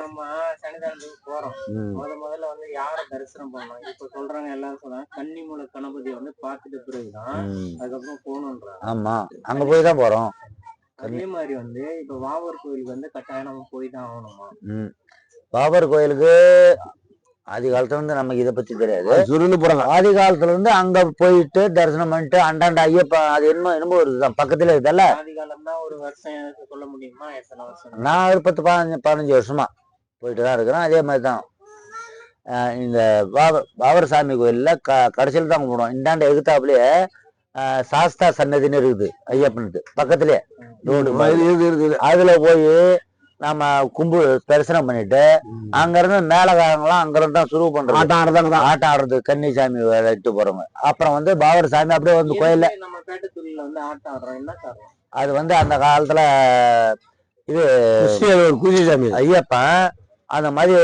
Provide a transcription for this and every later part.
நம்ம சன்னிதானத்துக்கு போறோம். முதல்ல வந்து யார தரிசனம் பண்ணணும்? இப்ப சொல்றாங்க எல்லாரும் சொல்றாங்க கன்னிமூல கணபதியை வந்து பார்த்துட்டு பிறகுதான் அதுக்கப்புறம் போகணுன்றாங்க. ஆமா, அங்க போய் தான் போறோம். அதே மாதிரி வந்து இப்ப வாவர் கோயிலுக்கு வந்து கட்டாயம் நம்ம போய் தான் ஆகணுமா? பாபர் கோயிலுக்கு ஆதி காலத்துல இருந்து நமக்கு இதை பத்தி தெரியாது. சுருன்னு போறாங்க. ஆதி காலத்துல இருந்து அங்க போயிட்டு தரிசனம் பண்ணிட்டு அண்டாண்ட ஐயப்பா அது என்னமோ ஒரு பக்கத்துல இருக்குல்ல. ஆதி காலம் தான் ஒரு வருஷம் சொல்ல முடியுமா? எத்தனை வருஷம்? நான் ஒரு 10-15 வருஷமா போயிட்டு தான் இருக்கிறேன். அதே மாதிரி தான் இந்த பாபர் சாமி கோயில்ல கடைசியில் தான் கும்பிடுவோம். இந்தாண்ட எகுத்தாப்புலயே சாஸ்தா சன்னதின்னு இருக்குது ஐயப்பனுக்கு பக்கத்துலயே ரோடு. அதுல போய் நம்ம தரிசனம் பண்ணிட்டு அங்க இருந்து மேலகாரங்களாம் அங்க இருந்து தான் சுருவு பண்றோம். ஆட்டம் ஆடுறது கன்னிசாமி இட்டு போறவங்க. அப்புறம் வந்து பாபர் சாமி அப்படியே வந்து கோயில்ல அது வந்து அந்த காலத்துல இது குதிசாமி ஐயப்பன் அந்த மாதிரி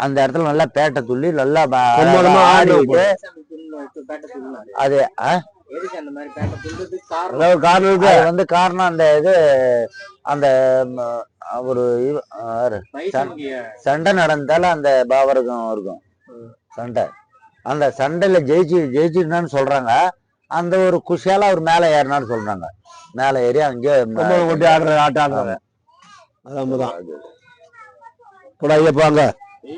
அந்த இடத்துல நல்லா பேட்டை துள்ளி நல்லா ஆடிட்டு அது வந்து காரணம் அந்த இது அந்த ஒரு சண்டை நடந்தால அந்த பாபருக்கும் இருக்கும் சண்டை. அந்த சண்டையில ஜெயிச்சுன்னு சொல்றாங்க. அந்த ஒரு குஷியால அவர் மேல ஏறினான்னு சொல்றாங்க. மேல ஏறி அங்கே ஆடுற ஆட்டம் ஆடுறாங்க. அதான் ஐயப்பாங்க